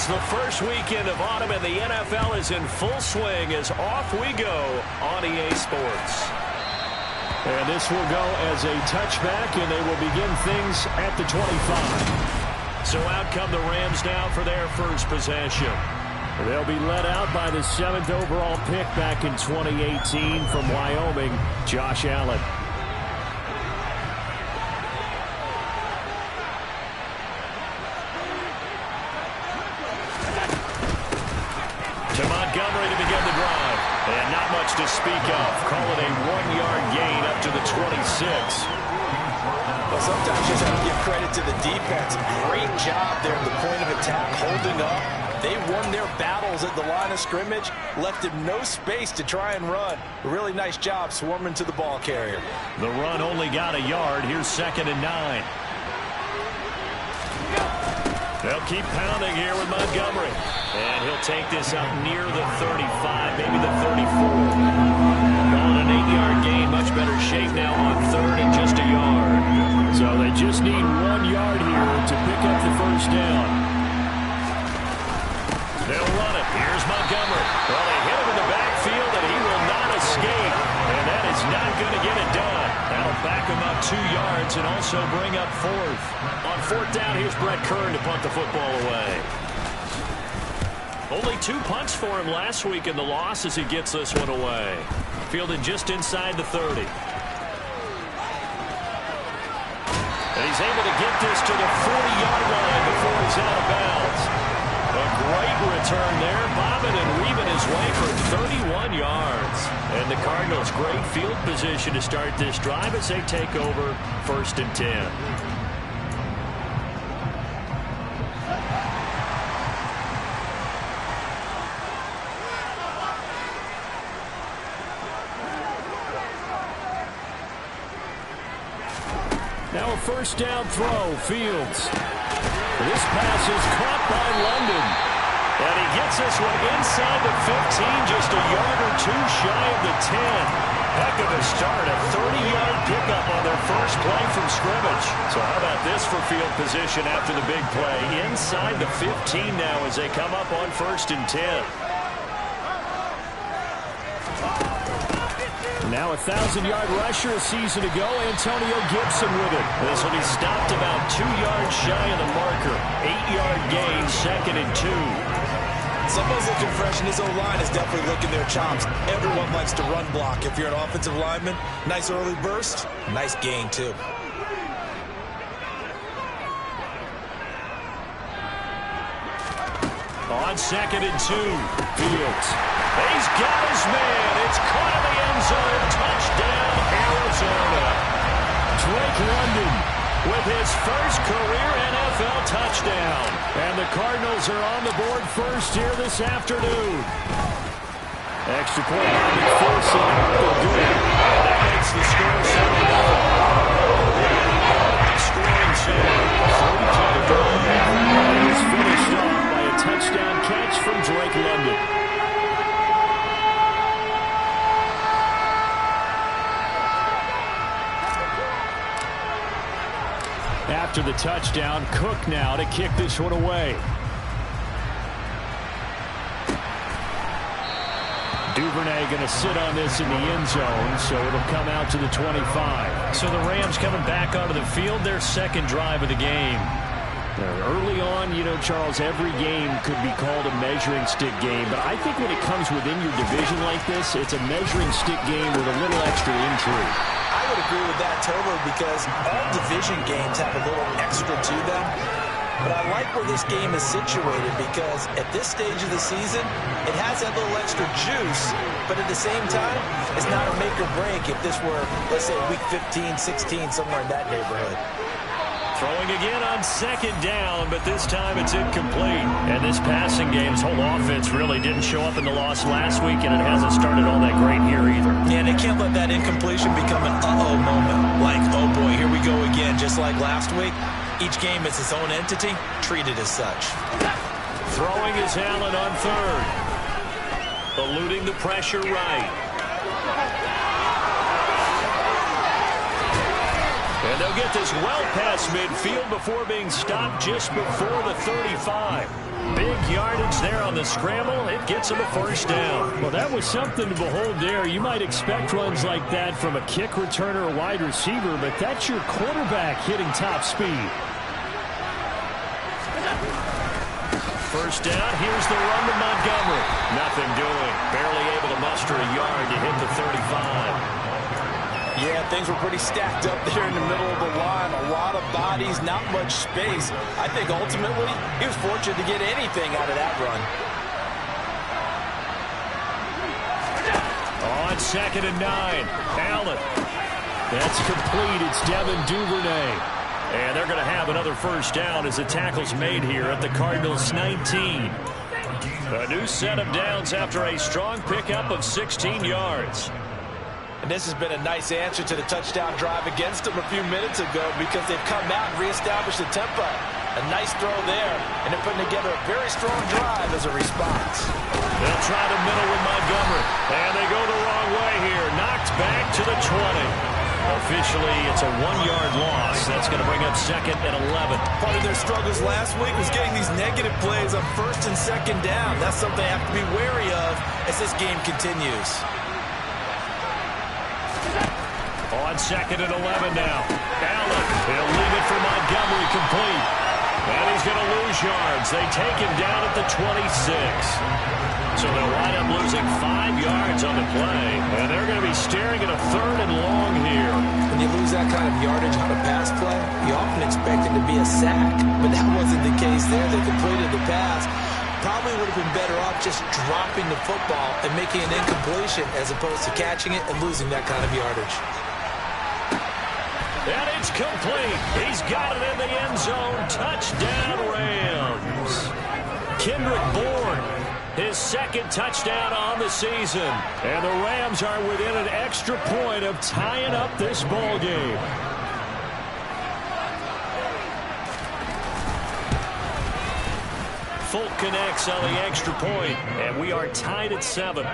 As the first weekend of autumn in the NFL is in full swing as off we go on EA Sports. And this will go as a touchback, and they will begin things at the 25. So out come the Rams now for their first possession. They'll be led out by the 7th overall pick back in 2018 from Wyoming, Josh Allen. To Montgomery to begin the drive. And not much to speak of. Call it a 1-yard gain up to the 26. Well, sometimes you just have to give credit to the defense. Great job there at the point of attack, holding up. They won their battles at the line of scrimmage, left him no space to try and run. A really nice job swarming to the ball carrier. The run only got a yard. Here's 2nd and 9. They'll keep pounding here with Montgomery. And he'll take this out near the 35, maybe the 34. On an 8-yard gain, much better shape now on 3rd and just a yard. So they just need 1 yard here to pick up the first down. They'll run it. Here's Montgomery. Well, they hit him in the backfield, and he will not escape. And that is not going to get it done. That'll back him up 2 yards and also bring up 4th. On 4th down, here's Brett Kern to punt the football away. Only 2 punts for him last week in the loss as he gets this one away. Fielded just inside the 30. And he's able to get this to the 40-yard line before he's out of bounds. A great return there, bobbing and weaving his way for 31 yards. And the Cardinals, great field position to start this drive as they take over 1st and 10. Now a 1st down throw, Fields. This pass is caught by London. And he gets this one inside the 15, just a yard or 2 shy of the 10. Heck of a start, a 30-yard pickup on their first play from scrimmage. So how about this for field position after the big play? Inside the 15 now as they come up on 1st and 10. Now a 1,000-yard rusher a season ago, Antonio Gibson with it. This will be stopped about 2 yards shy of the marker. 8-yard gain, 2nd and 2. Someone's looking fresh, and his O-line is definitely licking their chops. Everyone likes to run block. If you're an offensive lineman, nice early burst, nice gain too. On 2nd and 2, Fields. He's got his man. It's caught in the end zone. Touchdown, Arizona. Drake London with his first career NFL touchdown. And the Cardinals are on the board first here this afternoon. Extra point by McPherson. They'll do it. That makes the score 7-0. Scoring center. 3 to go. And it's finished off by a touchdown catch from Drake London. After the touchdown, Cook now to kick this one away. Duvernay going to sit on this in the end zone, so it'll come out to the 25. So the Rams coming back onto the field, their 2nd drive of the game. Early on, you know, Charles, every game could be called a measuring stick game, but I think when it comes within your division like this, it's a measuring stick game with a little extra intrigue. I would agree with that totally because all division games have a little extra to them. But I like where this game is situated because at this stage of the season, it has that little extra juice, but at the same time, it's not a make or break if this were, let's say, week 15, 16, somewhere in that neighborhood. Throwing again on 2nd down, but this time it's incomplete. And this passing game's whole offense really didn't show up in the loss last week, and it hasn't started all that great here either. Yeah, and they can't let that incompletion become an uh-oh moment. Like, oh boy, here we go again, just like last week. Each game is its own entity, treated as such. Throwing is Allen on 3rd. Eluding the pressure right. And And they'll get this well past midfield before being stopped just before the 35. Big yardage there on the scramble. It gets them a first down. Well, that was something to behold there. You might expect runs like that from a kick returner or wide receiver, but that's your quarterback hitting top speed. First down, here's the run to Montgomery. Nothing doing. Barely able to muster a yard to hit the 35. Yeah, things were pretty stacked up there in the middle of the line. A lot of bodies, not much space. I think ultimately he was fortunate to get anything out of that run. On 2nd and 9, Allen. That's complete. It's Devin Duvernay. And they're going to have another first down as the tackle's made here at the Cardinals' 19. A new set of downs after a strong pickup of 16 yards. And this has been a nice answer to the touchdown drive against them a few minutes ago because they've come out and reestablished the tempo. A nice throw there, and they're putting together a very strong drive as a response. They'll try the middle with Montgomery, and they go the wrong way here. Knocked back to the 20. Officially, it's a 1-yard loss. That's going to bring up 2nd and 11. Part of their struggles last week was getting these negative plays on 1st and 2nd down. That's something they have to be wary of as this game continues. On 2nd and 11 now. Allen, he'll leave it for Montgomery, complete. And he's going to lose yards. They take him down at the 26. So they'll wind up losing 5 yards on the play. And they're going to be staring at a 3rd and long here. When you lose that kind of yardage on a pass play, you often expect it to be a sack. But that wasn't the case there. They completed the pass. Probably would have been better off just dropping the football and making an incompletion as opposed to catching it and losing that kind of yardage. And it's complete. He's got it in the end zone. Touchdown, Rams. Kendrick Bourne, his 2nd touchdown on the season. And the Rams are within an extra point of tying up this ball game. Folk connects on the extra point, and we are tied at 7.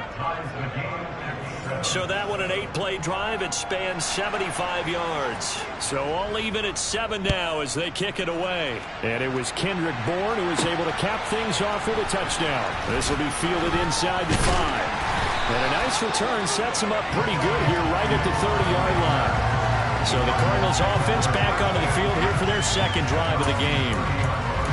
So that one, an 8-play drive. It spans 75 yards. So all even at 7 now as they kick it away. And it was Kendrick Bourne who was able to cap things off with a touchdown. This will be fielded inside the 5. And a nice return sets him up pretty good here right at the 30-yard line. So the Cardinals offense back onto the field here for their 2nd drive of the game.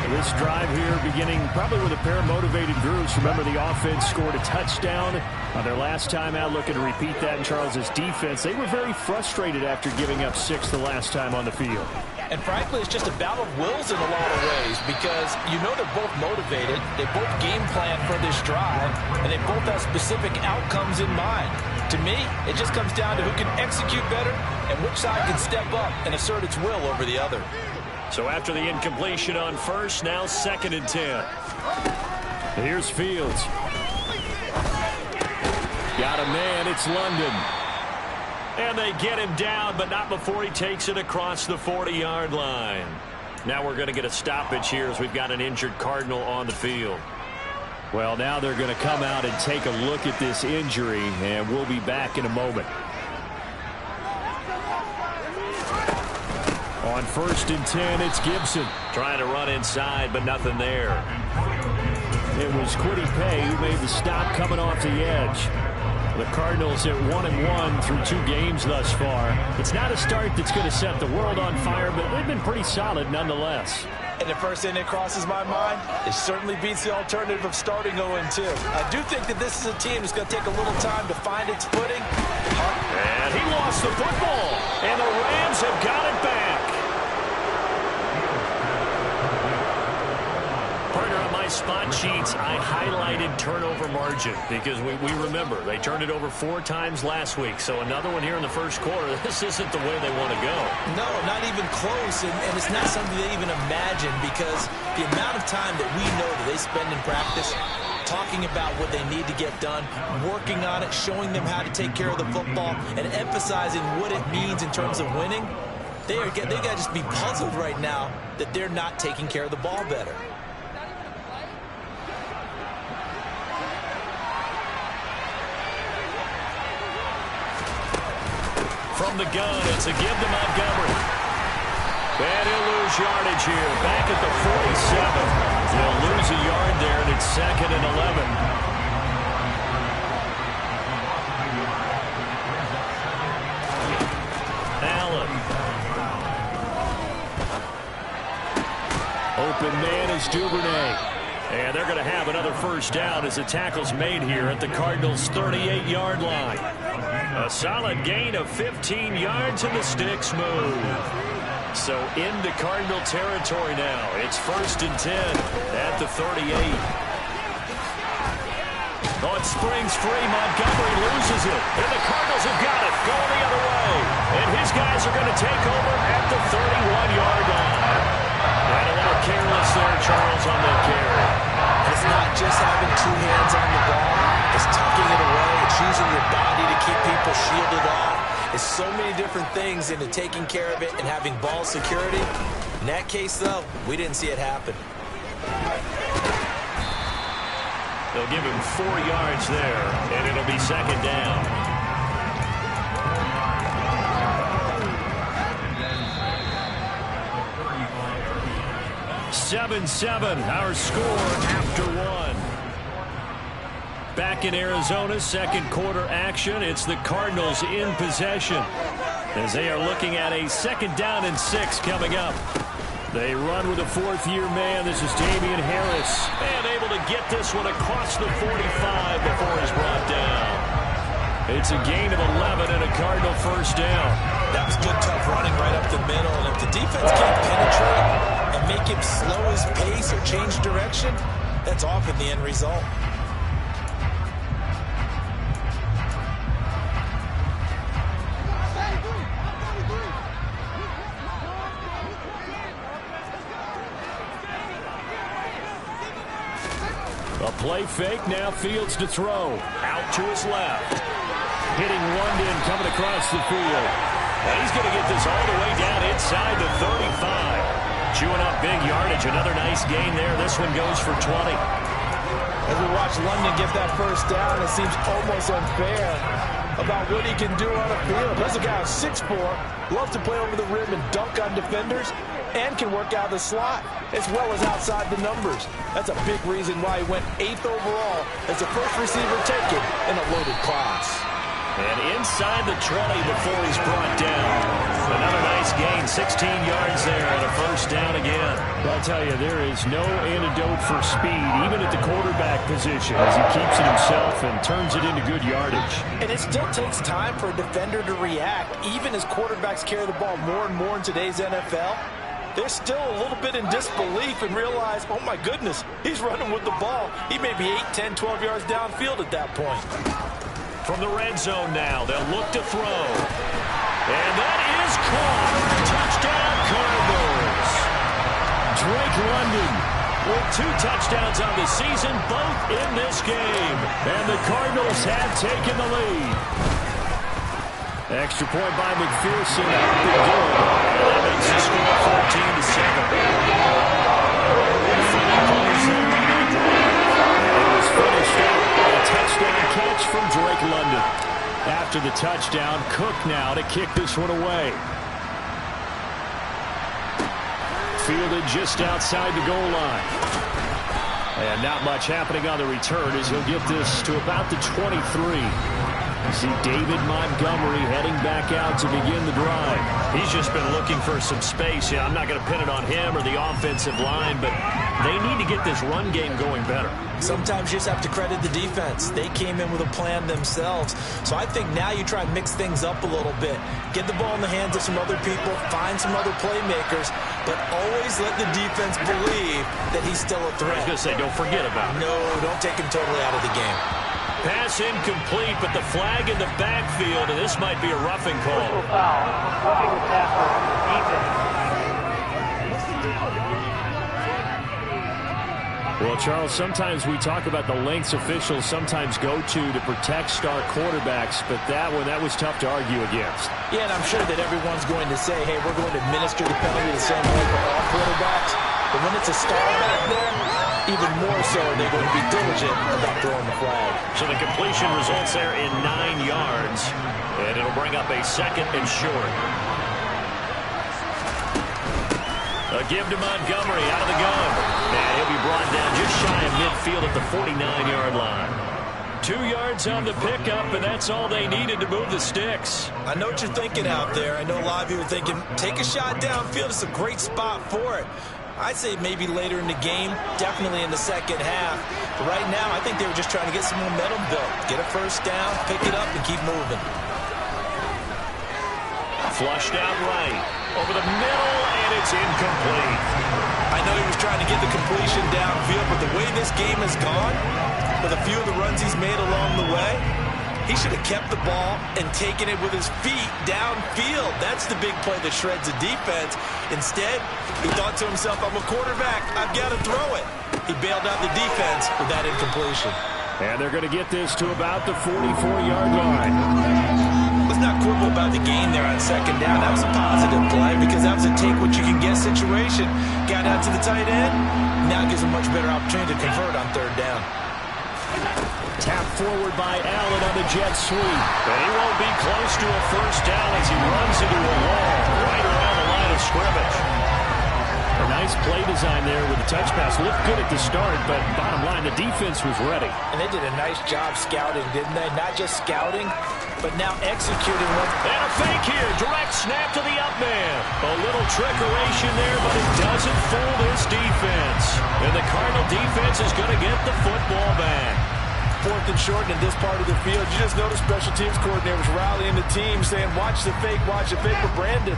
This drive here beginning probably with a pair of motivated groups. Remember, the offense scored a touchdown on their last time out, looking to repeat that in Charles's defense. They were very frustrated after giving up 6 the last time on the field. And frankly, it's just a battle of wills in a lot of ways because you know they're both motivated. They both game plan for this drive, and they both have specific outcomes in mind. To me, it just comes down to who can execute better and which side can step up and assert its will over the other. So after the incompletion on 1st, now 2nd and 10. Here's Fields. Got a man, it's London. And they get him down, but not before he takes it across the 40-yard line. Now we're going to get a stoppage here as we've got an injured Cardinal on the field. Well, now they're going to come out and take a look at this injury, and we'll be back in a moment. On 1st and 10, it's Gibson. Trying to run inside, but nothing there. It was Kwity Paye who made the stop coming off the edge. The Cardinals at 1-1 through 2 games thus far. It's not a start that's going to set the world on fire, but they've been pretty solid nonetheless. And the first thing that crosses my mind, it certainly beats the alternative of starting 0-2. I do think that this is a team that's going to take a little time to find its footing. And he lost the football, and the Rams have got it back. Partner, on my spot sheets, I highlighted turnover margin because we remember they turned it over 4 times last week. So another one here in the first quarter. This isn't the way they want to go. No, not even close, and it's not something they even imagine because the amount of time that we know that they spend in practice talking about what they need to get done, working on it, showing them how to take care of the football, and emphasizing what it means in terms of winning, they got to just be puzzled right now that they're not taking care of the ball better. From the gun, it's a give to Montgomery. And he'll lose yardage here. Back at the 47. They'll lose a yard there, and it's 2nd and 11. Open man is Duvernay. And they're going to have another first down as the tackle's made here at the Cardinals' 38-yard line. A solid gain of 15 yards and the sticks move. So into Cardinal territory now. It's 1st and 10 at the 38. Oh, it springs free. Montgomery loses it. And the Cardinals have got it. Going the other way. And his guys are going to take over at the 31-yard line. And a little careless there, Charles, on that carry. It's not just having two hands on the ball. It's tucking it away. It's using your body to keep people shielded off. It's so many different things into taking care of it and having ball security. In that case, though, we didn't see it happen. They'll give him 4 yards there, and it'll be 2nd down. 7-7, our score after 1. Back in Arizona, 2nd quarter action. It's the Cardinals in possession as they are looking at a 2nd down and 6 coming up. They run with a 4th-year man. This is Damian Harris. And able to get this one across the 45 before he's brought down. It's a gain of 11 and a Cardinal first down. That was good, tough running right up the middle. And if the defense can't penetrate and make him slow his pace or change direction, that's often the end result. A play fake, now Fields to throw. Out to his left. Hitting London coming across the field. And he's going to get this all the way down inside the 35. Chewing up big yardage. Another nice gain there. This one goes for 20. As we watch London get that first down, it seems almost unfair about what he can do on the field. There's a guy who's 6'4", loves to play over the rim and dunk on defenders, and can work out the slot as well as outside the numbers. That's a big reason why he went 8th overall as the first receiver taken in a loaded class. And inside the 20 before he's brought down. Another nice gain, 16 yards there, and a first down again. I'll tell you, there is no antidote for speed, even at the quarterback position, as he keeps it himself and turns it into good yardage. And it still takes time for a defender to react, even as quarterbacks carry the ball more and more in today's NFL. They're still a little bit in disbelief and realize, oh my goodness, he's running with the ball. He may be 8, 10, 12 yards downfield at that point. From the red zone now, they'll look to throw. And that is caught. Touchdown, Cardinals. Drake London with 2 touchdowns on the season, both in this game. And the Cardinals have taken the lead. Extra point by McPherson. That makes the score 14-7. And it was finished out by a touchdown catch from Drake London. After the touchdown, Cook now to kick this one away. Fielded just outside the goal line. And not much happening on the return as he'll get this to about the 23. See David Montgomery heading back out to begin the drive. He's just been looking for some space. Yeah, I'm not going to pin it on him or the offensive line, but they need to get this run game going better. Sometimes you just have to credit the defense. They came in with a plan themselves. So I think now you try and mix things up a little bit. Get the ball in the hands of some other people, find some other playmakers, but always let the defense believe that he's still a threat. I was going to say, don't forget about it. No, don't take him totally out of the game. Pass incomplete, but the flag in the backfield, and this might be a roughing call. Well, Charles, sometimes we talk about the lengths officials sometimes go to protect star quarterbacks, but that was tough to argue against. Yeah, and I'm sure that everyone's going to say, hey, we're going to administer the penalty the same way for all quarterbacks. But when it's a star back there, even more so are they going to be diligent about throwing the flag. So the completion results there in 9 yards, and it'll bring up a 2nd and short. A give to Montgomery out of the gun. And he'll be brought down just shy of midfield at the 49-yard line. 2 yards on the pickup, and that's all they needed to move the sticks. I know what you're thinking out there. I know a lot of you are thinking, take a shot downfield. It's a great spot for it. I'd say maybe later in the game, definitely in the second half. But right now, I think they were just trying to get some momentum built. Get a first down, pick it up, and keep moving. Flushed out right. Over the middle, and it's incomplete. I know he was trying to get the completion downfield, but the way this game has gone, with a few of the runs he's made along the way, he should have kept the ball and taken it with his feet downfield. That's the big play that shreds the defense. Instead, he thought to himself, I'm a quarterback, I've got to throw it. He bailed out the defense with that incompletion. And they're going to get this to about the 44-yard line. Let's not quibble about the gain there on second down. That was a positive play because that was a take-what-you-can-get situation. Got out to the tight end. Now gives him much better opportunity to convert on third down. Tap forward by Allen on the jet sweep. And he won't be close to a first down as he runs into a wall right around the line of scrimmage. A nice play design there with the touch pass. Looked good at the start, but bottom line, the defense was ready. And they did a nice job scouting, didn't they? Not just scouting, but now executing one. And a fake here. Direct snap to the up man. A little trickeration there, but it doesn't fool this defense. And the Cardinal defense is going to get the football back. 4th and short in this part of the field. You just noticed special teams coordinators rallying the team saying, watch the fake for Brandon.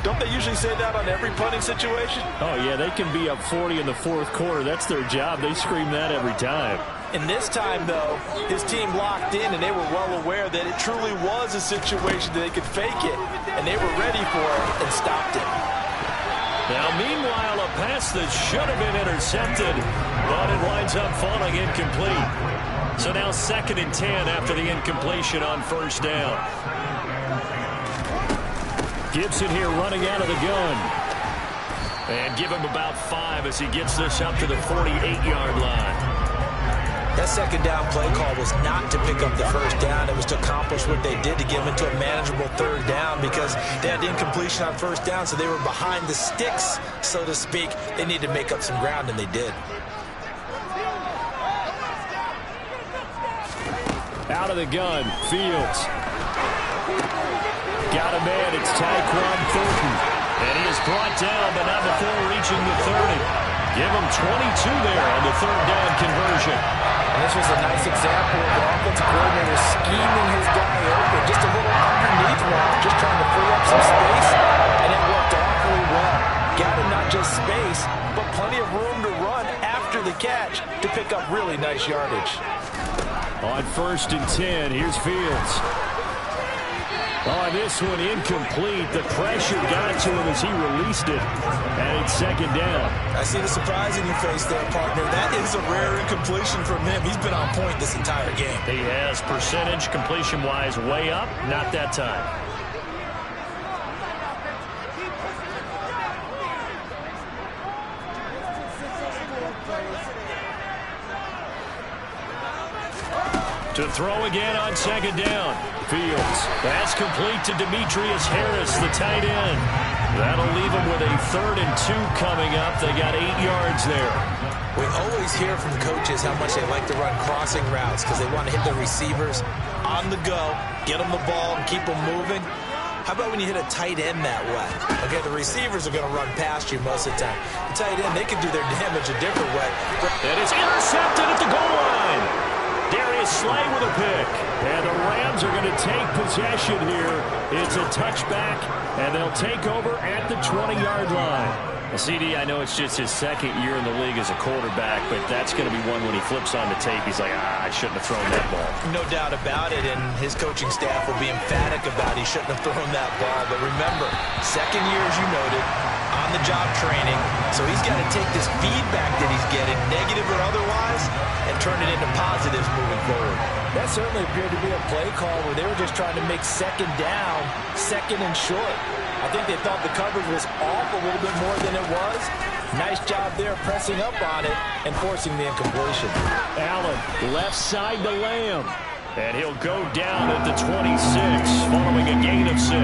Don't they usually say that on every punting situation? Oh, yeah, they can be up 40 in the 4th quarter. That's their job. They scream that every time. And this time, though, his team locked in, and they were well aware that it truly was a situation that they could fake it, and they were ready for it and stopped it. Now, meanwhile, a pass that should have been intercepted, but it winds up falling incomplete. So now 2nd and 10 after the incompletion on first down. Gibson here running out of the gun. And give him about 5 as he gets this up to the 48-yard line. That second down play call was not to pick up the first down. It was to accomplish what they did to give into a manageable third down because they had incompletion on first down, so they were behind the sticks, so to speak. They needed to make up some ground, and they did. Out of the gun, Fields. Got a man, it's Tyquan Thornton. And he is brought down, but not before reaching the 30. Give him 22 there on the third down conversion. And this was a nice example of the offensive coordinator scheming his guy open. Just a little underneath route, just trying to free up some space. And it worked awfully well. Got him not just space, but plenty of room to run after the catch to pick up really nice yardage. On 1st and 10, here's Fields. On this one, incomplete. The pressure got to him as he released it. And it's 2nd down. I see the surprise in your face there, partner. That is a rare incompletion from him. He's been on point this entire game. He has percentage completion-wise way up. Not that time. To throw again on 2nd down. Fields. That's complete to Demetrius Harris, the tight end. That'll leave him with a 3rd and 2 coming up. They got 8 yards there. We always hear from coaches how much they like to run crossing routes because they want to hit the receivers on the go, get them the ball, and keep them moving. How about when you hit a tight end that way? Okay, the receivers are going to run past you most of the time. The tight end, they can do their damage a different way. That is intercepted at the goal line. Darius Slay with a pick. And the Rams are going to take possession here. It's a touchback, and they'll take over at the 20-yard line. Well, CD, I know it's just his 2nd year in the league as a quarterback, but that's going to be one when he flips on the tape. He's like, I shouldn't have thrown that ball. No doubt about it, and his coaching staff will be emphatic about he shouldn't have thrown that ball. But remember, 2nd year, as you noted, on-the-job training, so he's got to take this feedback that he's getting, negative or otherwise, and turn it into positives moving forward. That certainly appeared to be a play call where they were just trying to make 2nd down, 2nd and short. I think they thought the coverage was off a little bit more than it was. Nice job there pressing up on it and forcing the incompletion. Allen, left side to Lamb. And he'll go down at the 26, following a gain of 6.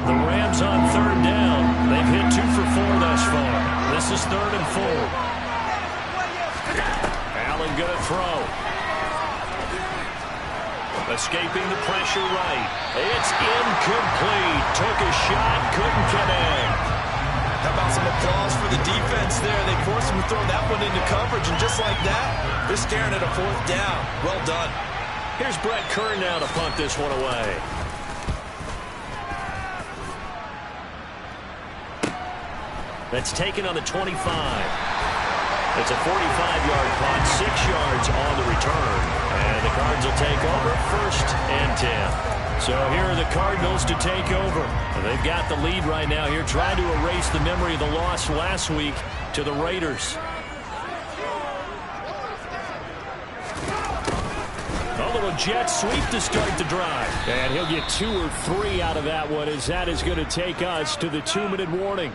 The Rams on third down. They've hit 2 for 4 thus far. This is 3rd and 4. Allen gonna throw. Escaping the pressure right. It's incomplete. Took a shot, couldn't connect. How about some applause for the defense there? They forced him to throw that one into coverage, and just like that, they're staring at a 4th down. Well done. Here's Brett Kern now to punt this one away. That's taken on the 25. It's a 45-yard punt, 6 yards on the return. And the Cards will take over 1st and 10. So here are the Cardinals to take over. They've got the lead right now here, trying to erase the memory of the loss last week to the Raiders. A little jet sweep to start the drive. And he'll get 2 or 3 out of that one, as that is going to take us to the 2-minute warning.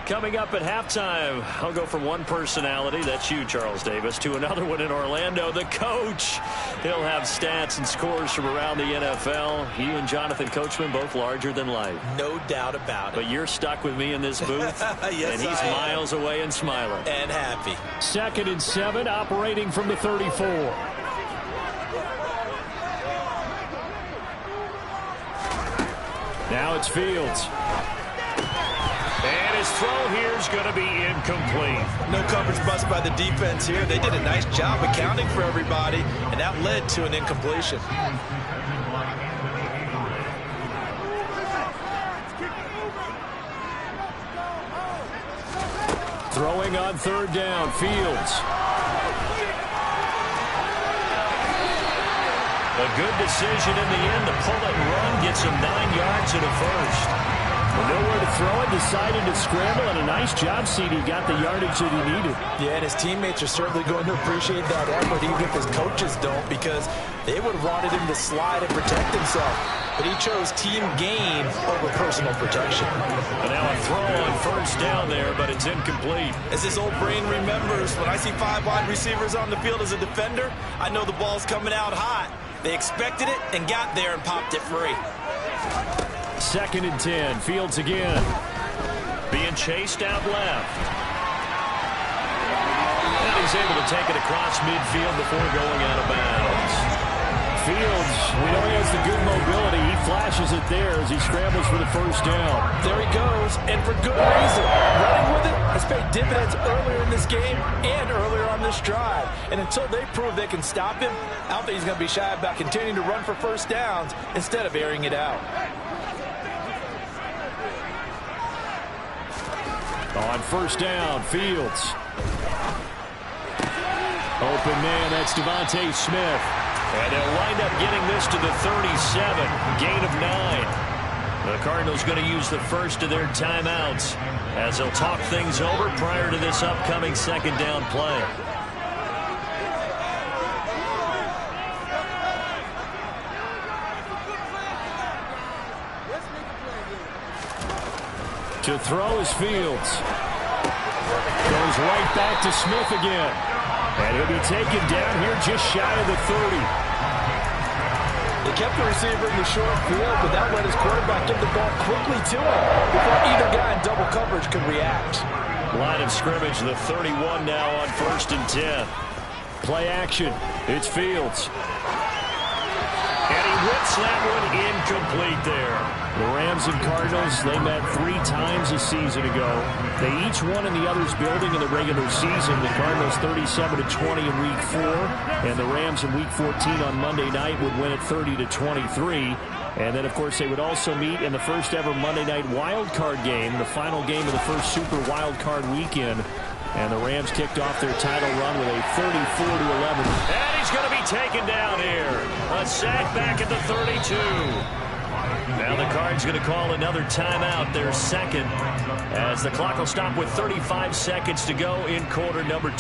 Coming up at halftime, I'll go from one personality, that's you, Charles Davis, to another one in Orlando, the coach. He'll have stats and scores from around the NFL. You and Jonathan Coachman, both larger than life. No doubt about it. But you're stuck with me in this booth, yes, and he's miles away and smiling. And happy. 2nd and 7, operating from the 34. Now it's Fields. And his throw here is going to be incomplete. No coverage bust by the defense here. They did a nice job accounting for everybody, and that led to an incompletion. Throwing on 3rd down, Fields. A good decision in the end to pull it and run, gets him 9 yards and a 1st. Nowhere to throw it, decided to scramble, and a nice job, CD. Got the yardage that he needed. Yeah, and his teammates are certainly going to appreciate that effort, even if his coaches don't, because they would have wanted him to slide and protect himself. But he chose team gain over personal protection. And now a throw on 1st down there, but it's incomplete. As his old brain remembers, when I see 5 wide receivers on the field as a defender, I know the ball's coming out hot. They expected it and got there and popped it free. 2nd and 10. Fields again. Being chased out left. And he's able to take it across midfield before going out of bounds. Fields, we know he has the good mobility. He flashes it there as he scrambles for the 1st down. There he goes, and for good reason. Running with it has paid dividends earlier in this game and earlier on this drive. And until they prove they can stop him, I don't think he's going to be shy about continuing to run for 1st downs instead of airing it out. On 1st down, Fields. Open man, that's Devontae Smith. And they'll wind up getting this to the 37. Gain of 9. The Cardinals going to use the first of their timeouts as they'll talk things over prior to this upcoming 2nd down play. To throw is Fields. Goes right back to Smith again. And he'll be taken down here just shy of the 30. They kept the receiver in the short field, but that let his quarterback get the ball quickly to him before either guy in double coverage could react. Line of scrimmage, the 31 now on 1st and 10. Play action. It's Fields. And he whips that one incomplete there. The Rams and Cardinals, they met 3 times a season ago. They each won in the other's building in the regular season. The Cardinals 37-20 in Week 4, and the Rams in Week 14 on Monday night would win it 30-23. And then, of course, they would also meet in the first ever Monday night wild card game, the final game of the first Super Wild Card weekend. And the Rams kicked off their title run with a 34-11. And he's going to be taken down here. A sack back at the 32. Now the Cards going to call another timeout, their 2nd, as the clock will stop with 35 seconds to go in quarter number 2.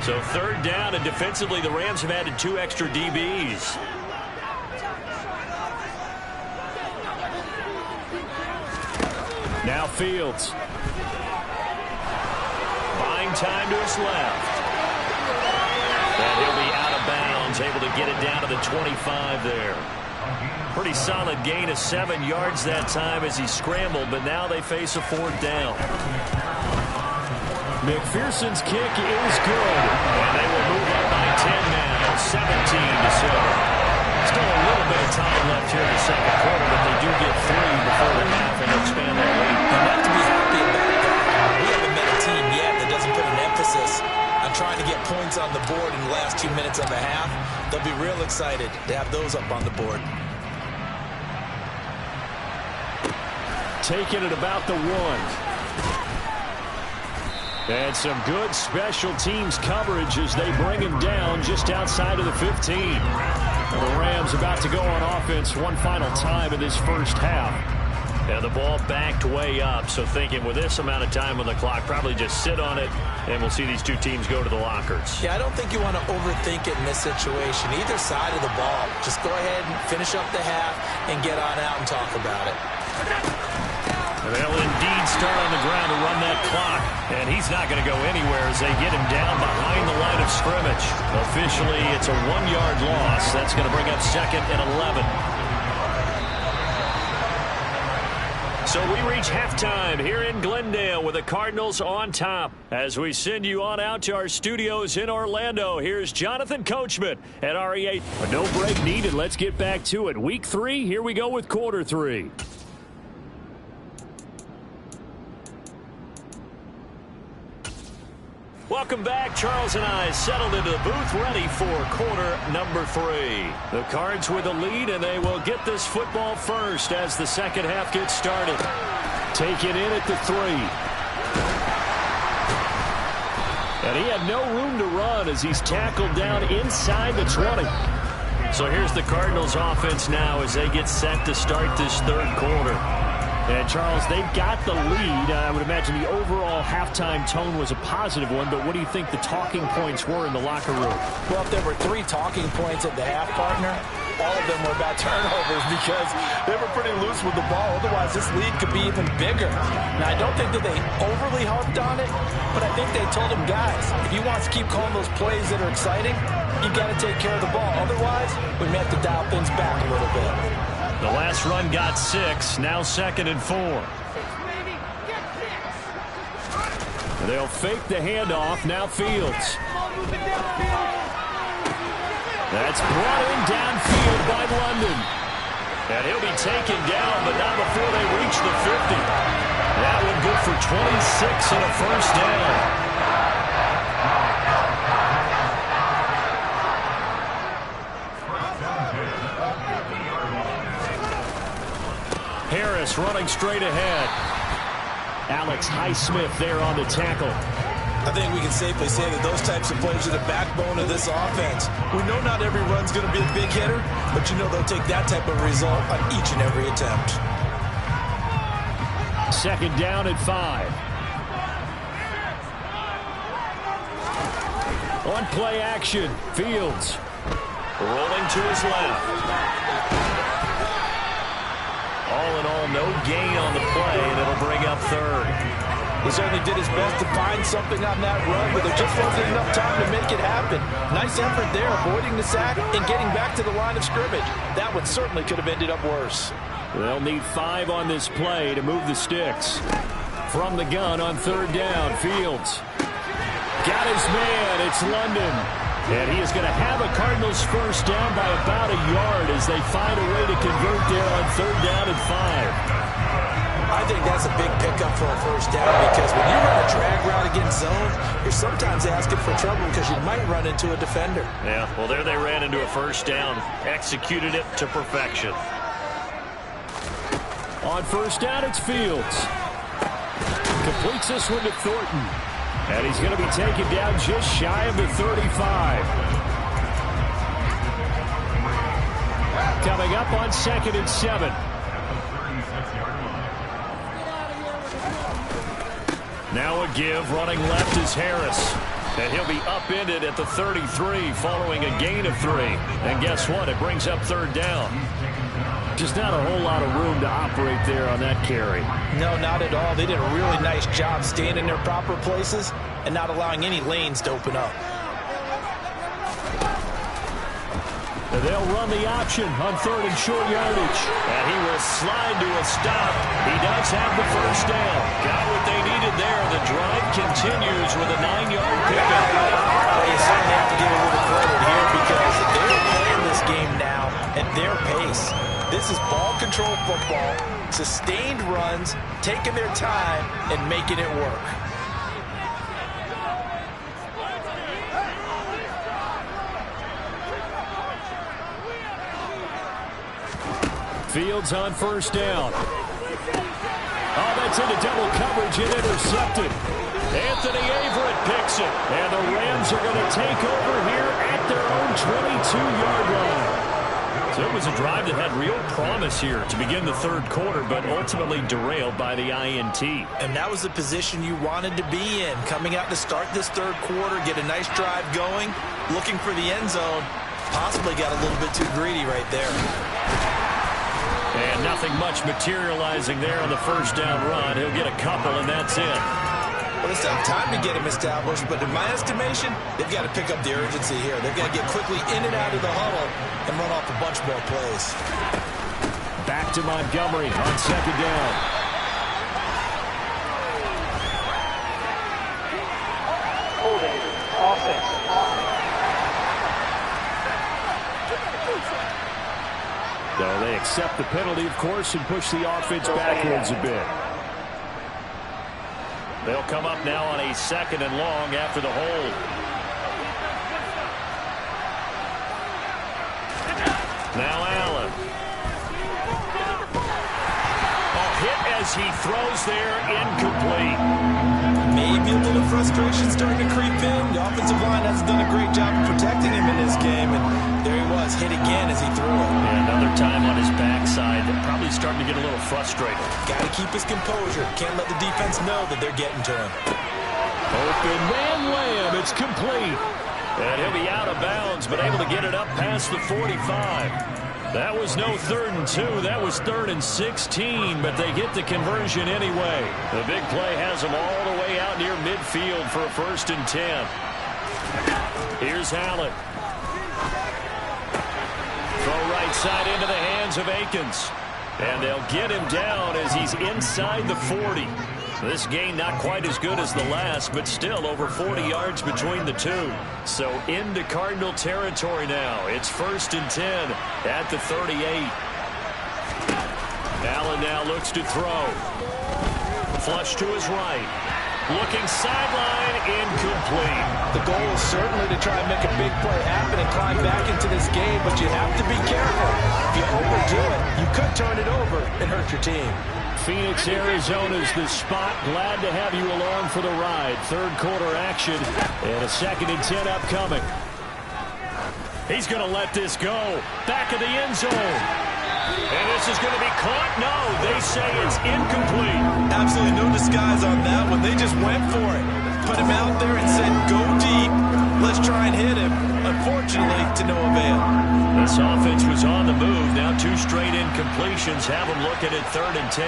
So 3rd down, and defensively the Rams have added 2 extra DBs. Now Fields. Buying time to his left. And he'll be out of bounds Browns able to get it down to the 25 there. Pretty solid gain of 7 yards that time as he scrambled, but now they face a 4th down. McPherson's kick is good, and they will move up by 10 now, 17-7. Still a little bit of time left here in the second quarter, but they do get 3 before the half and expand that lead. You have to be happy about that. We haven't met a team yet that doesn't put an emphasis on trying to get points on the board in the last 2 minutes of the half. They'll be real excited to have those up on the board. Taking it about the 1. And some good special teams coverage as they bring him down just outside of the 15. The Rams about to go on offense one final time in this first half. And the ball backed way up, so thinking with this amount of time on the clock, probably just sit on it, and we'll see these two teams go to the lockers. Yeah, I don't think you want to overthink it in this situation. Either side of the ball. Just go ahead and finish up the half and get on out and talk about it. They'll indeed start on the ground to run that clock. And he's not going to go anywhere as they get him down behind the line of scrimmage. Officially, it's a 1-yard loss. That's going to bring up 2nd and 11. So we reach halftime here in Glendale with the Cardinals on top. As we send you on out to our studios in Orlando, here's Jonathan Coachman at RE8. No break needed. Let's get back to it. Week 3, here we go with quarter 3. Welcome back. Charles and I settled into the booth, ready for quarter number 3. The Cards with the lead, and they will get this football first as the second half gets started. Take it in at the 3. And he had no room to run as he's tackled down inside the 20. So here's the Cardinals offense now as they get set to start this third quarter. And, Charles, they've got the lead. I would imagine the overall halftime tone was a positive one, but what do you think the talking points were in the locker room? Well, if there were 3 talking points at the half, partner, all of them were about turnovers because they were pretty loose with the ball. Otherwise, this lead could be even bigger. Now, I don't think that they overly harped on it, but I think they told them, guys, if you want to keep calling those plays that are exciting, you got to take care of the ball. Otherwise, we may have to dial things back a little bit. The last run got 6, now 2nd and 4. They'll fake the handoff, now Fields. That's brought in downfield by London. And he'll be taken down, but not before they reach the 50. That one good for 26 and a first down. Harris running straight ahead. Alex Highsmith there on the tackle. I think we can safely say that those types of players are the backbone of this offense. We know not every run's going to be a big hitter, but you know they'll take that type of result on each and every attempt. 2nd down at 5. On play action, Fields rolling to his left. All in all, no gain on the play, and it'll bring up 3rd. He certainly did his best to find something on that run, but there just wasn't enough time to make it happen. Nice effort there, avoiding the sack and getting back to the line of scrimmage. That one certainly could have ended up worse. They'll need 5 on this play to move the sticks. From the gun on 3rd down, Fields got his man. It's London. And he is going to have a Cardinals first down by about a yard as they find a way to convert there on 3rd down and 5. I think that's a big pickup for a first down because when you run a drag route against zone, you're sometimes asking for trouble because you might run into a defender. Yeah, well, there they ran into a first down, executed it to perfection. On 1st down, it's Fields. Completes this one to Thornton. And he's going to be taken down just shy of the 35. Coming up on 2nd and 7. Now a give, running left is Harris. And he'll be upended at the 33 following a gain of 3. And guess what? It brings up 3rd down. Just not a whole lot of room to operate there on that carry. No, not at all. They did a really nice job staying in their proper places and not allowing any lanes to open up. They'll run the option on 3rd and short yardage. And he will slide to a stop. He does have the first down. Got what they needed there. The drive continues with a 9-yard pickup. Well, you certainly have to give a little credit here because they're playing this game now at their pace. This is ball control football, sustained runs, taking their time, and making it work. Fields on 1st down. Oh, that's into double coverage and intercepted. Anthony Averett picks it. And the Rams are going to take over here at their own 22-yard line. So it was a drive that had real promise here to begin the 3rd quarter, but ultimately derailed by the INT. And that was the position you wanted to be in. Coming out to start this 3rd quarter, get a nice drive going, looking for the end zone. Possibly got a little bit too greedy right there. And nothing much materializing there on the 1st down run. He'll get a couple, and that's it. Well, they still have time to get him established, but in my estimation, they've got to pick up the urgency here. They've got to get quickly in and out of the huddle and run off a bunch more plays. Back to Montgomery on 2nd down. Holding offense. So they accept the penalty, of course, and push the offense backwards a bit. They'll come up now on a 2nd and long after the hold. Now Allen. Oh, hit as he throws there, incomplete. Maybe a little frustration starting to creep in. The offensive line hasn't done a great job of protecting him in this game, and there he was, hit again as he threw it. And another time on his backside, probably starting to get a little frustrated. Got to keep his composure. Can't let the defense know that they're getting to him. Open man Lamb, it's complete. And he'll be out of bounds, but able to get it up past the 45. That was no 3rd and 2. That was 3rd and 16, but they get the conversion anyway. The big play has them all the way out near midfield for a 1st and 10. Here's Allen. Throw right side into the hands of Akins. And they'll get him down as he's inside the 40. This gain not quite as good as the last, but still over 40 yards between the two. So into Cardinal territory now. It's 1st and 10 at the 38. Allen now looks to throw. Flush to his right. Looking sideline, incomplete. The goal is certainly to try and make a big play happen and climb back into this game, but you have to be careful. If you overdo it, you could turn it over and hurt your team. Phoenix, Arizona's the spot. Glad to have you along for the ride. 3rd quarter action and a 2nd and 10 upcoming. He's going to let this go. Back of the end zone. And this is going to be caught. No, they say it's incomplete. Absolutely no disguise on that one. They just went for it. Put him out there and said, go deep. Let's try and hit him. Unfortunately, to no avail. This offense was on the move. Now 2 straight incompletions have them looking at 3rd and 10.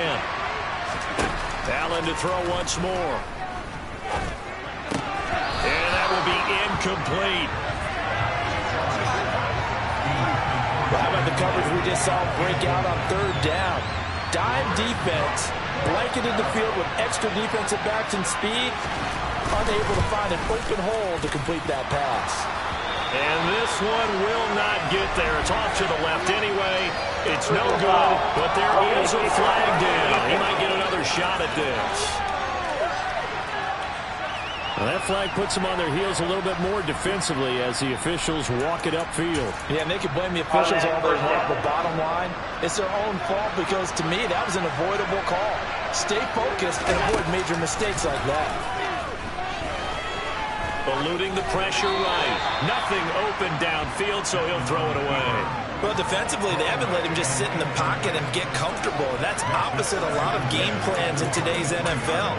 Allen to throw once more. And that will be incomplete. Well, how about the coverage we just saw break out on 3rd down? Dime defense, blanketed the field with extra defensive backs and speed, unable to find an open hole to complete that pass. And this one will not get there. It's off to the left anyway. It's no good, but there is a flag down. He might get another shot at this. Well, that flag puts them on their heels a little bit more defensively as the officials walk it upfield. Yeah, and they can blame the officials all they want, but bottom line, it's their own fault because, to me, that was an avoidable call. Stay focused and avoid major mistakes like that. Eluding the pressure right. Nothing open downfield, so he'll throw it away. Well, defensively, they haven't let him just sit in the pocket and get comfortable. And that's opposite a lot of game plans in today's NFL.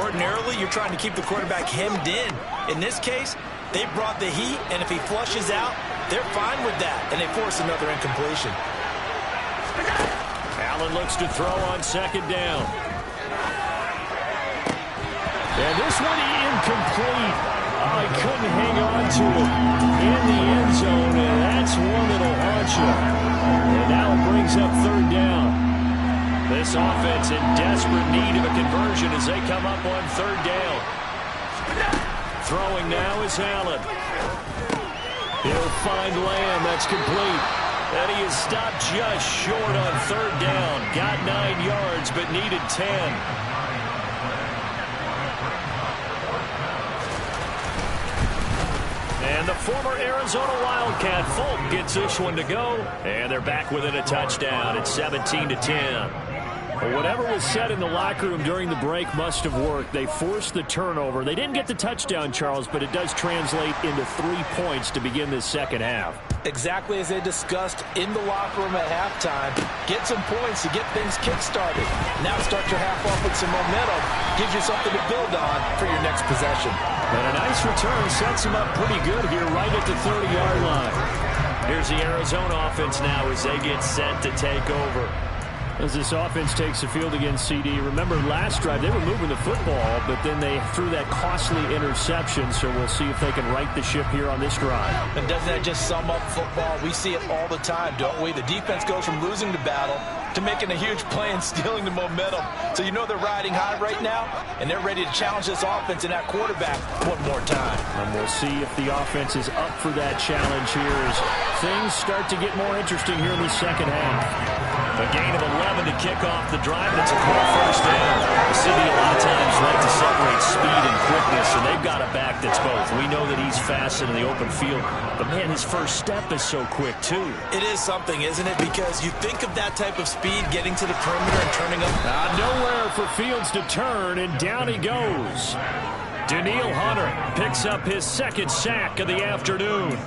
Ordinarily, you're trying to keep the quarterback hemmed in. In this case, they brought the heat, and if he flushes out, they're fine with that, and they force another incompletion. Allen looks to throw on 2nd down. And this one incomplete. Oh, he couldn't hang on to it in the end zone, and that's one that'll so. And now it brings up third down. This offense in desperate need of a conversion as they come up on third down. Throwing now is Allen. He'll find Lamb. That's complete. And he is stopped just short on third down. Got 9 yards, but needed 10. And the former Arizona Wildcat Folk gets this one to go. And they're back within a touchdown. It's 17-10. Well, whatever was said in the locker room during the break must have worked. They forced the turnover. They didn't get the touchdown, Charles, but it does translate into 3 points to begin this second half. Exactly as they discussed in the locker room at halftime. Get some points to get things kick-started. Now start your half off with some momentum. Gives you something to build on for your next possession. And a nice return sets them up pretty good here right at the 30-yard line. Here's the Arizona offense now as they get set to take over. As this offense takes the field against CD, remember last drive they were moving the football, but then they threw that costly interception, so we'll see if they can right the ship here on this drive. And doesn't that just sum up football? We see it all the time, don't we? The defense goes from losing the battle to making a huge play and stealing the momentum. So you know they're riding high right now, and they're ready to challenge this offense and that quarterback one more time. And we'll see if the offense is up for that challenge here as things start to get more interesting here in the second half. A gain of 11 to kick off the drive. That's a quick first down. The City a lot of times like to separate speed and quickness, and they've got a back that's both. We know that he's fast in the open field, but man, his first step is so quick too. It is something, isn't it? Because you think of that type of speed getting to the perimeter and turning up. Nowhere for Fields to turn, and down he goes. Daniil Hunter picks up his second sack of the afternoon.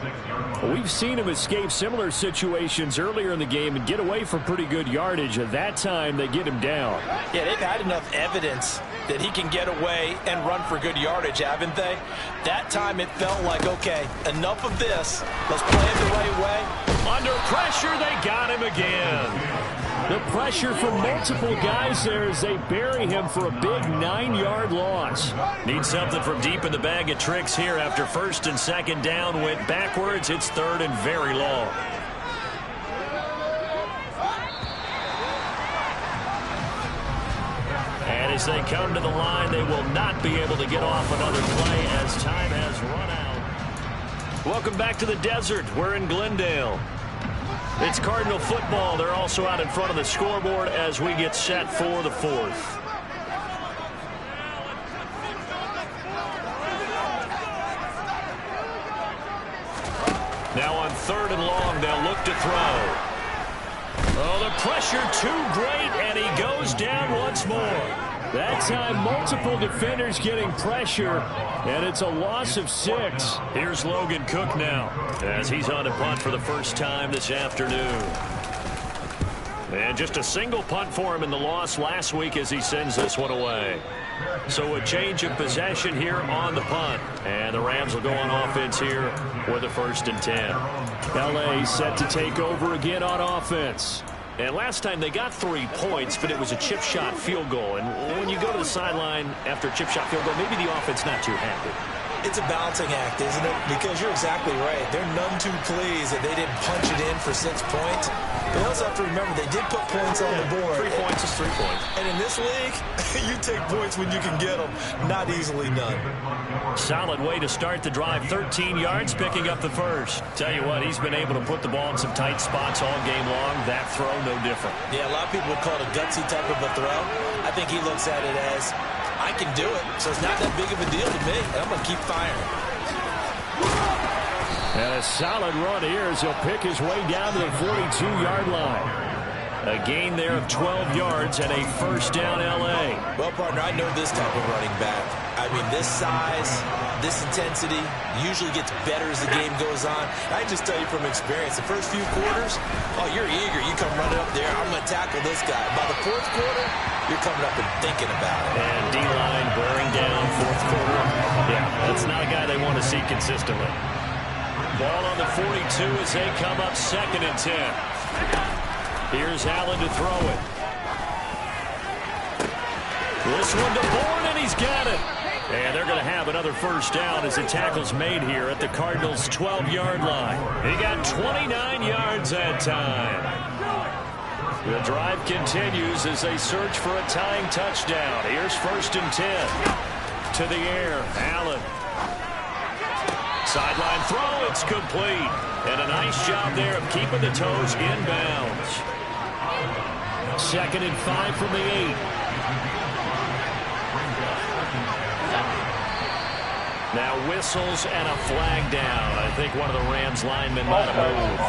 We've seen him escape similar situations earlier in the game and get away from pretty good yardage. At that time, they get him down. Yeah, they've had enough evidence that he can get away and run for good yardage, haven't they? That time it felt like, okay, enough of this. Let's play it the right way. Under pressure, they got him again. The pressure from multiple guys there as they bury him for a big 9-yard loss. Need something from deep in the bag of tricks here after first and second down went backwards. It's third and very long. And as they come to the line, they will not be able to get off another play as time has run out. Welcome back to the desert. We're in Glendale. It's Cardinal football. They're also out in front of the scoreboard as we get set for the fourth. Now on third and long, they'll look to throw. Oh, the pressure too great, and he goes down once more. That time, multiple defenders getting pressure, and it's a loss of 6. Here's Logan Cook now, as he's on a punt for the first time this afternoon. And just a single punt for him in the loss last week as he sends this one away. So a change of possession here on the punt. And the Rams will go on offense here with a 1st and 10. LA set to take over again on offense. And last time they got 3 points, but it was a chip shot field goal. And when you go to the sideline after a chip shot field goal, maybe the offense not too happy. It's a balancing act, isn't it? Because you're exactly right. They're none too pleased that they didn't punch it in for 6 points. But you also have to remember they did put points on the board. 3 points is 3 points. And in this league, you take points when you can get them. Not easily done. Solid way to start the drive. 13 yards, picking up the first. Tell you what, he's been able to put the ball in some tight spots all game long. That throw, no different. Yeah, a lot of people would call it a gutsy type of a throw. I think he looks at it as, I can do it, so it's not that big of a deal to me. I'm going to keep firing. And a solid run here as he'll pick his way down to the 42-yard line. A gain there of 12 yards and a first down L.A. Well, partner, I know this type of running back. I mean, this size, this intensity usually gets better as the game goes on. I just tell you from experience, the first few quarters, oh, you're eager. You come running up there. I'm going to tackle this guy. By the 4th quarter, you're coming up and thinking about it. And D-line bearing down 4th quarter. Yeah, that's not a guy they want to see consistently. Ball on the 42 as they come up 2nd and 10. Here's Allen to throw it. This one to Bourne, and he's got it. And they're going to have another first down as the tackle's made here at the Cardinals' 12-yard line. He got 29 yards that time. The drive continues as they search for a tying touchdown. Here's 1st and 10. To the air, Allen. Sideline throw, it's complete. And a nice job there of keeping the toes inbounds. 2nd and 5 from the 8. Now whistles and a flag down. I think one of the Rams linemen might have moved.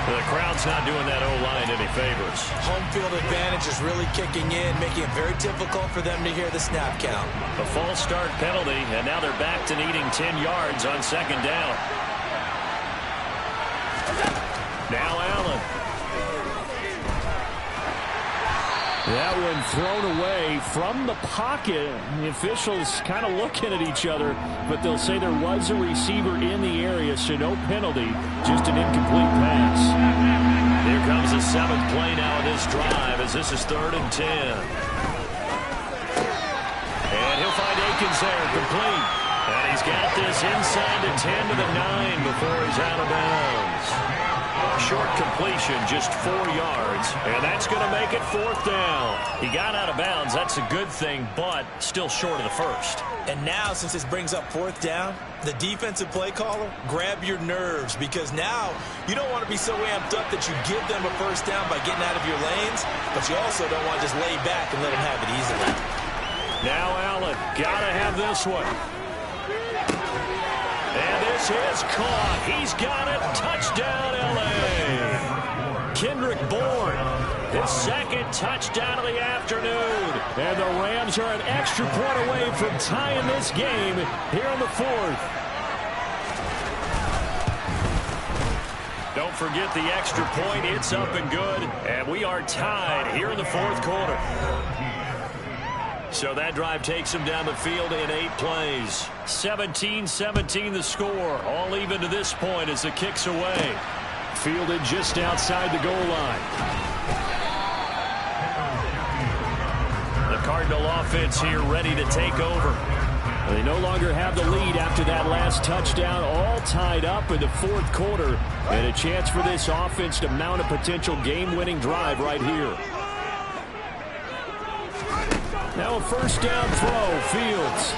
The crowd's not doing that O-line any favors. Home field advantage is really kicking in, making it very difficult for them to hear the snap count. A false start penalty, and now they're back to needing 10 yards on 2nd down. Now Allen. That one thrown away from the pocket. The officials kind of looking at each other, but they'll say there was a receiver in the area, so no penalty, just an incomplete pass. Here comes the 7th play now of this drive as this is 3rd and 10. And he'll find Akins there, complete. And he's got this inside the 10 to the 9 before he's out of bounds. Short completion, just 4 yards, and that's going to make it 4th down. He got out of bounds. That's a good thing, but still short of the first. And now, since this brings up 4th down, the defensive play caller, grab your nerves, because now you don't want to be so amped up that you give them a first down by getting out of your lanes, but you also don't want to just lay back and let them have it easily. Now Allen, got to have this one. And this is caught. He's got it. Touchdown, L.A. Kendrick Bourne, his 2nd touchdown of the afternoon. And the Rams are an extra point away from tying this game here in the 4th. Don't forget the extra point. It's up and good. And we are tied here in the 4th quarter. So that drive takes him down the field in 8 plays. 17-17 the score. All even to this point as the kick's away. Fielded just outside the goal line. The Cardinal offense here ready to take over. They no longer have the lead after that last touchdown. All tied up in the 4th quarter. And a chance for this offense to mount a potential game-winning drive right here. Now a first down throw, Fields.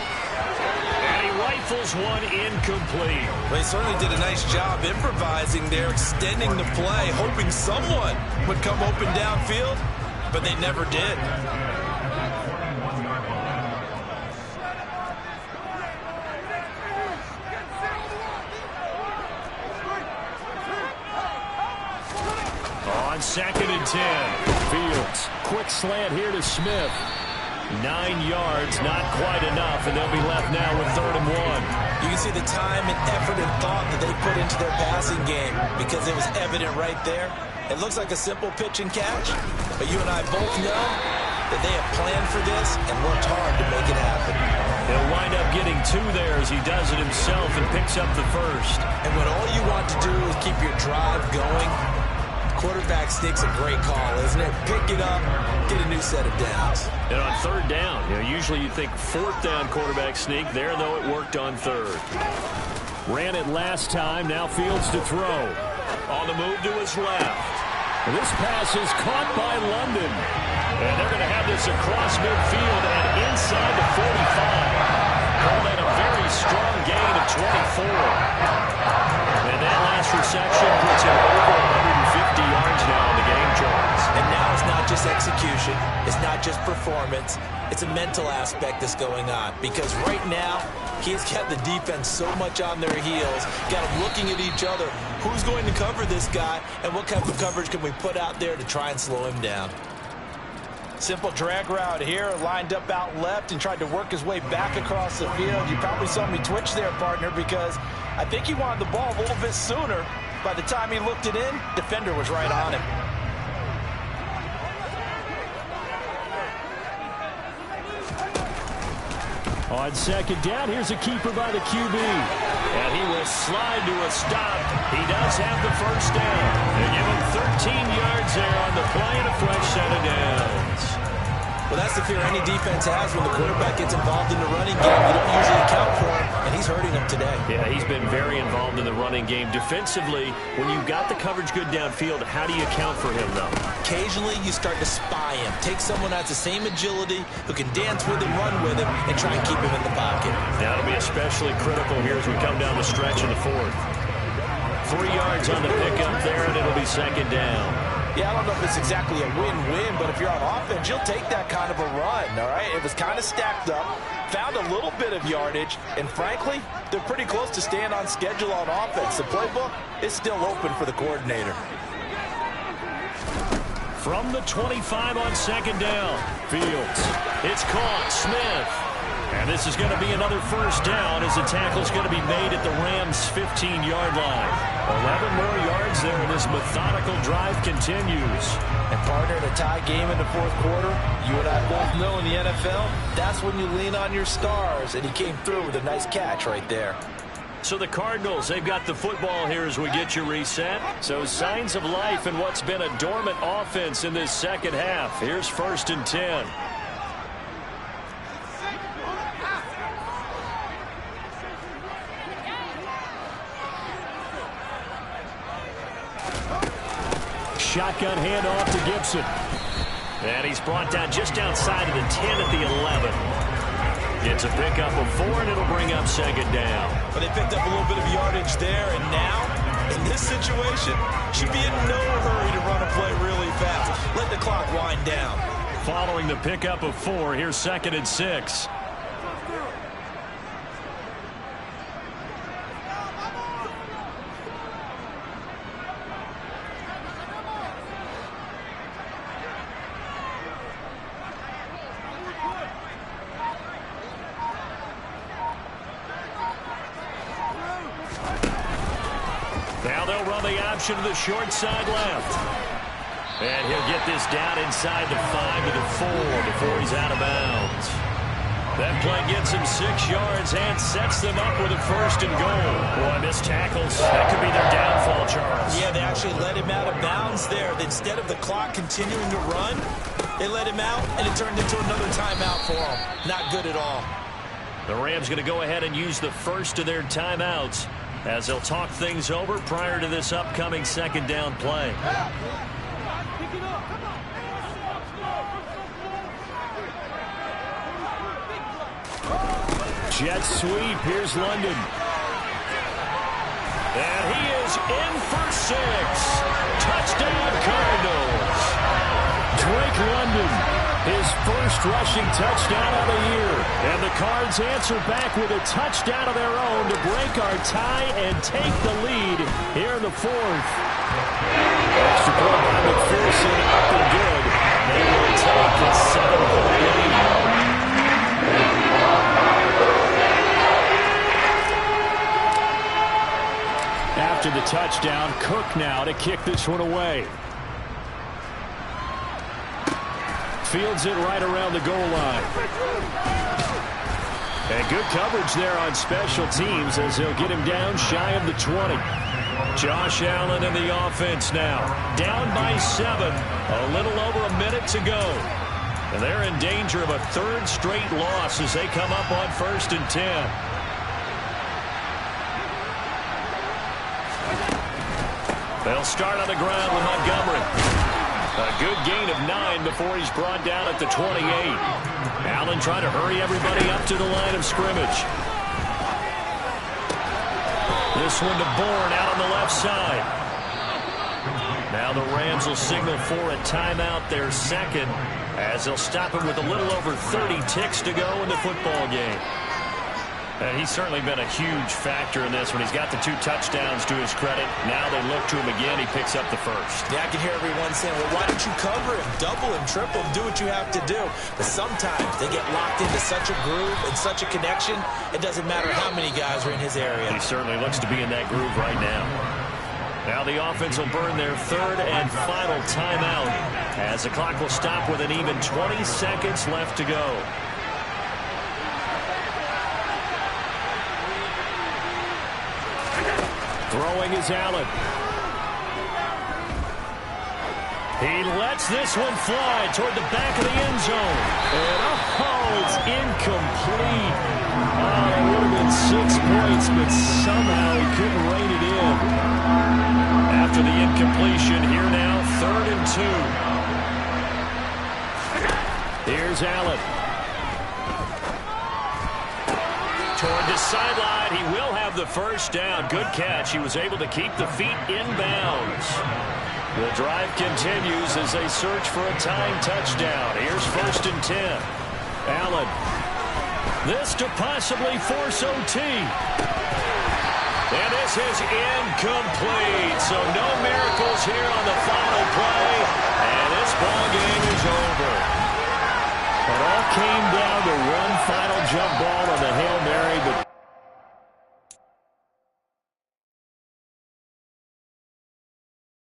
And he rifles one incomplete. Well, he certainly did a nice job improvising there, extending the play, hoping someone would come open downfield, but they never did. On 2nd and 10, Fields. Quick slant here to Smith. 9 yards, not quite enough, and they'll be left now with 3rd and 1. You can see the time and effort and thought that they put into their passing game because it was evident right there. It looks like a simple pitch and catch, but you and I both know that they have planned for this and worked hard to make it happen. He'll wind up getting 2 there as he does it himself and picks up the first. And when all you want to do is keep your drive going, quarterback sneak's a great call, isn't it? Pick it up, get a new set of downs. And on 3rd down, usually you think 4th down quarterback sneak. There, though, it worked on 3rd. Ran it last time, now Fields to throw. On the move to his left. And this pass is caught by London. And they're going to have this across midfield and inside the 45. Call that a very strong gain of 24. And that last reception puts him over 150 yards now in the game, Jones. And now it's not just execution. It's not just performance. It's a mental aspect that's going on. Because right now, he's got the defense so much on their heels, got them looking at each other. Who's going to cover this guy, and what type of coverage can we put out there to try and slow him down? Simple drag route here, lined up out left and tried to work his way back across the field. You probably saw me twitch there, partner, because I think he wanted the ball a little bit sooner. By the time he looked it in, defender was right on him. On 2nd down, here's a keeper by the QB. And he will slide to a stop. He does have the first down. They give him 13 yards there on the play and a fresh set of downs. Well, that's the fear any defense has when the quarterback gets involved in the running game. You don't usually account for him, and he's hurting him today. Yeah, he's been very involved in the running game. Defensively, when you've got the coverage good downfield, how do you account for him, though? Occasionally, you start to spy him. Take someone that has the same agility, who can dance with him, run with him, and try and keep him in the pocket. That'll be especially critical here as we come down the stretch in the fourth. 3 yards on the pickup there, and it'll be second down. Yeah, I don't know if it's exactly a win-win, but if you're on offense, you'll take that kind of a run, all right? It was kind of stacked up, found a little bit of yardage, and frankly, they're pretty close to staying on schedule on offense. The playbook is still open for the coordinator. From the 25 on second down, Fields. It's caught, Smith. And this is going to be another first down as the tackle's going to be made at the Rams' 15-yard line. 11 more yards there, and this methodical drive continues. And partner, in a tie game in the fourth quarter, you and I both know in the NFL, that's when you lean on your stars, and he came through with a nice catch right there. So the Cardinals, they've got the football here as we get you reset. So signs of life in what's been a dormant offense in this second half. Here's 1st and 10. Shotgun handoff to Gibson. And he's brought down just outside of the 10 at the 11. It's a pickup of 4, and it'll bring up second down. But they picked up a little bit of yardage there, and now, in this situation, should be in no hurry to run a play really fast. Let the clock wind down. Following the pickup of 4, here's 2nd and 6. Now they'll run the option to the short side left. And he'll get this down inside the 5 to the 4 before he's out of bounds. That play gets him 6 yards and sets them up with a 1st and goal. Boy, missed tackles. That could be their downfall, Charles. Yeah, they actually let him out of bounds there. Instead of the clock continuing to run, they let him out, and it turned into another timeout for him. Not good at all. The Rams going to go ahead and use the first of their timeouts as they'll talk things over prior to this upcoming second down play. Jet sweep. Here's London. And he is in for 6. Touchdown, Cardinals. Drake London, his first rushing touchdown of the year. And the Cards answer back with a touchdown of their own to break our tie and take the lead here in the fourth. Extra point by McPherson, up and good. They will take the 7-point lead. After the touchdown, Cook now to kick this one away. Fields it right around the goal line. And good coverage there on special teams as they'll get him down shy of the 20. Josh Allen in the offense now. Down by 7. A little over a minute to go. And they're in danger of a 3rd straight loss as they come up on 1st and 10. They'll start on the ground with Montgomery. A good gain of 9 before he's brought down at the 28. Allen trying to hurry everybody up to the line of scrimmage. This one to Bourne out on the left side. Now the Rams will signal for a timeout, their second, as they'll stop him with a little over 30 ticks to go in the football game. He's certainly been a huge factor in this when he's got the 2 touchdowns to his credit. Now they look to him again. He picks up the first. Yeah, I can hear everyone saying, well, why don't you cover him? Double him, triple him, do what you have to do. But sometimes they get locked into such a groove and such a connection, it doesn't matter how many guys are in his area. He certainly looks to be in that groove right now. Now the offense will burn their 3rd and final timeout as the clock will stop with an even 20 seconds left to go. Throwing is Allen. He lets this one fly toward the back of the end zone. And, it's incomplete. That would have been 6 points, but somehow he couldn't rein it in. After the incompletion, here now, 3rd and 2. Here's Allen. Toward the sideline, he will have the first down. Good catch. He was able to keep the feet in bounds. The drive continues as they search for a tying touchdown. Here's 1st and 10. Allen. This to possibly force OT. And this is incomplete. So no miracles here on the final play. And this ball game is over. It all came down